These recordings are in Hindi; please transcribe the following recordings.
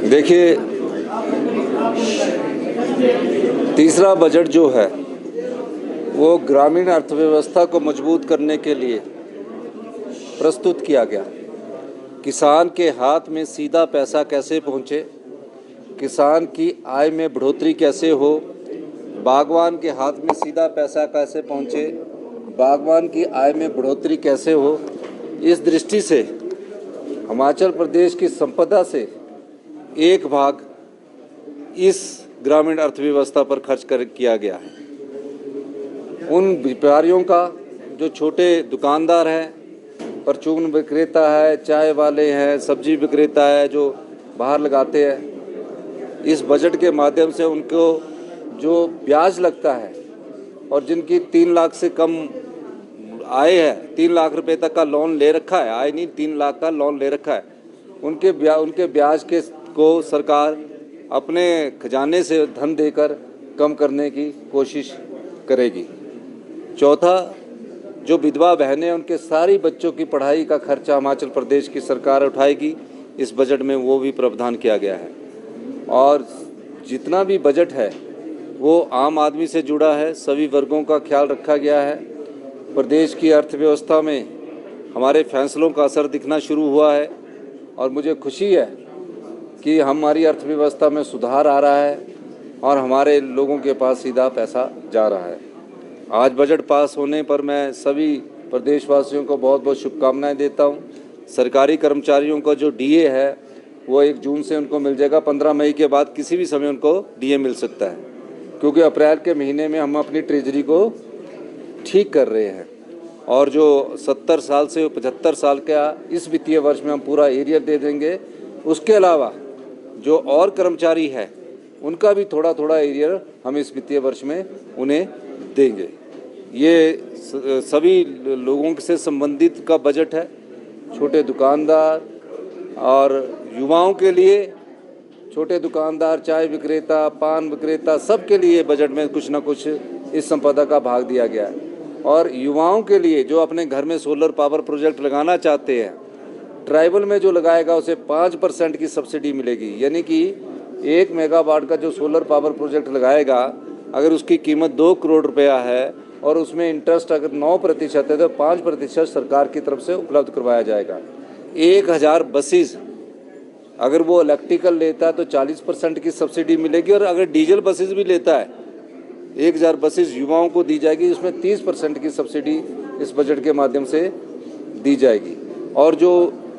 देखिए, तीसरा बजट जो है वो ग्रामीण अर्थव्यवस्था को मजबूत करने के लिए प्रस्तुत किया गया। किसान के हाथ में सीधा पैसा कैसे पहुंचे, किसान की आय में बढ़ोतरी कैसे हो, बागवान के हाथ में सीधा पैसा कैसे पहुंचे, बागवान की आय में बढ़ोतरी कैसे हो, इस दृष्टि से हिमाचल प्रदेश की संपदा से एक भाग इस ग्रामीण अर्थव्यवस्था पर खर्च किया गया है। उन व्यापारियों का जो छोटे दुकानदार हैं, परचून विक्रेता है, चाय वाले हैं, सब्जी विक्रेता है, जो बाहर लगाते हैं, इस बजट के माध्यम से उनको जो ब्याज लगता है और जिनकी 3 लाख से कम आय है, 3 लाख रुपए तक का लोन ले रखा है, आय नहीं 3 लाख का लोन ले रखा है, उनके ब्याज को सरकार अपने खजाने से धन देकर कम करने की कोशिश करेगी। चौथा, जो विधवा बहनें, उनके सारी बच्चों की पढ़ाई का खर्चा हिमाचल प्रदेश की सरकार उठाएगी। इस बजट में वो भी प्रावधान किया गया है। और जितना भी बजट है वो आम आदमी से जुड़ा है, सभी वर्गों का ख्याल रखा गया है। प्रदेश की अर्थव्यवस्था में हमारे फैसलों का असर दिखना शुरू हुआ है और मुझे खुशी है कि हमारी अर्थव्यवस्था में सुधार आ रहा है और हमारे लोगों के पास सीधा पैसा जा रहा है। आज बजट पास होने पर मैं सभी प्रदेशवासियों को बहुत बहुत शुभकामनाएं देता हूं। सरकारी कर्मचारियों का जो डीए है वो 1 जून से उनको मिल जाएगा। 15 मई के बाद किसी भी समय उनको डीए मिल सकता है, क्योंकि अप्रैल के महीने में हम अपनी ट्रेजरी को ठीक कर रहे हैं। और जो 70 साल से 75 साल का इस वित्तीय वर्ष में हम पूरा एरियर दे देंगे। उसके अलावा जो और कर्मचारी है उनका भी थोड़ा थोड़ा एरियर हम इस वित्तीय वर्ष में उन्हें देंगे। ये सभी लोगों से संबंधित का बजट है। छोटे दुकानदार और युवाओं के लिए, छोटे दुकानदार, चाय विक्रेता, पान विक्रेता, सबके लिए बजट में कुछ ना कुछ इस संपदा का भाग दिया गया है। और युवाओं के लिए जो अपने घर में सोलर पावर प्रोजेक्ट लगाना चाहते हैं, ट्राइबल में जो लगाएगा उसे 5% की सब्सिडी मिलेगी। यानी कि 1 मेगावाट का जो सोलर पावर प्रोजेक्ट लगाएगा, अगर उसकी कीमत 2 करोड़ रुपया है और उसमें इंटरेस्ट अगर 9% है तो 5% सरकार की तरफ से उपलब्ध करवाया जाएगा। 1000 बसेस अगर वो इलेक्ट्रिकल लेता है तो 40% की सब्सिडी मिलेगी, और अगर डीजल बसेस भी लेता है 1000 बसेस युवाओं को दी जाएगी, इसमें 30% की सब्सिडी इस बजट के माध्यम से दी जाएगी। और जो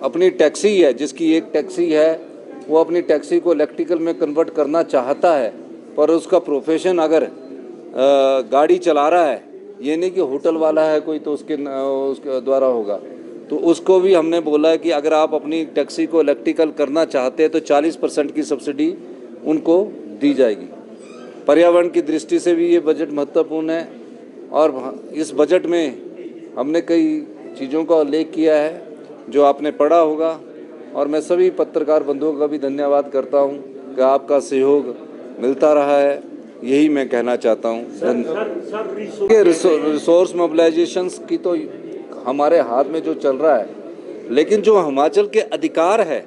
अपनी टैक्सी है, जिसकी एक टैक्सी है, वो अपनी टैक्सी को इलेक्ट्रिकल में कन्वर्ट करना चाहता है, पर उसका प्रोफेशन अगर गाड़ी चला रहा है, ये नहीं कि होटल वाला है कोई तो उसके द्वारा होगा, तो उसको भी हमने बोला है कि अगर आप अपनी टैक्सी को इलेक्ट्रिकल करना चाहते हैं तो 40% की सब्सिडी उनको दी जाएगी। पर्यावरण की दृष्टि से भी ये बजट महत्वपूर्ण है। और इस बजट में हमने कई चीज़ों का उल्लेख किया है जो आपने पढ़ा होगा, और मैं सभी पत्रकार बंधुओं का भी धन्यवाद करता हूं कि आपका सहयोग मिलता रहा है, यही मैं कहना चाहता हूं। रिसोर्स मोबिलाइजेशंस की तो हमारे हाथ में जो चल रहा है, लेकिन जो हिमाचल के अधिकार है,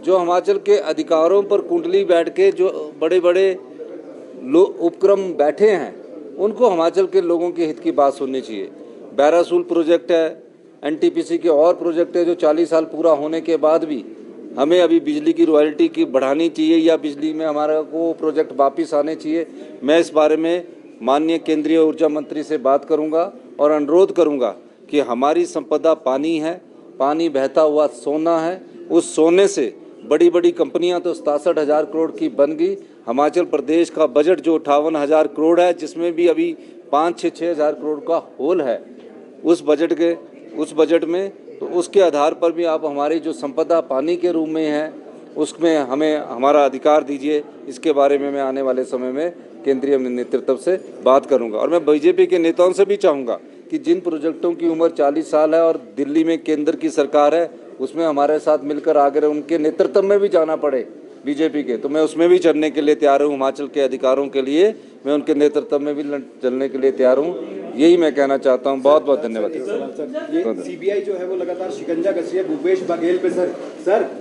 जो हिमाचल के अधिकारों पर कुंडली बैठ के जो बड़े बड़े उपक्रम बैठे हैं, उनको हिमाचल के लोगों के हित की बात सुननी चाहिए। बैरासूल प्रोजेक्ट है, एनटीपीसी के और प्रोजेक्ट है जो 40 साल पूरा होने के बाद भी हमें अभी बिजली की रॉयल्टी की बढ़ानी चाहिए या बिजली में हमारा को प्रोजेक्ट वापस आने चाहिए। मैं इस बारे में माननीय केंद्रीय ऊर्जा मंत्री से बात करूंगा और अनुरोध करूंगा कि हमारी संपदा पानी है, पानी बहता हुआ सोना है। उस सोने से बड़ी बड़ी कंपनियां तो 67,000 करोड़ की बन गई। हिमाचल प्रदेश का बजट जो 58,000 करोड़ है, जिसमें भी अभी 5-6 हज़ार करोड़ का होल है उस बजट में, तो उसके आधार पर भी आप हमारी जो संपदा पानी के रूप में है उसमें हमें हमारा अधिकार दीजिए। इसके बारे में मैं आने वाले समय में केंद्रीय नेतृत्व से बात करूंगा। और मैं बीजेपी के नेताओं से भी चाहूँगा कि जिन प्रोजेक्टों की उम्र 40 साल है और दिल्ली में केंद्र की सरकार है, उसमें हमारे साथ मिलकर आगे उनके नेतृत्व में भी जाना पड़े बीजेपी के, तो मैं उसमें भी चलने के लिए तैयार हूँ। हिमाचल के अधिकारों के लिए मैं उनके नेतृत्व में भी चलने के लिए तैयार हूँ, यही मैं कहना चाहता हूँ। बहुत बहुत धन्यवाद। ये सीबीआई जो है वो लगातार शिकंजा कस रही है भूपेश बघेल पे। सर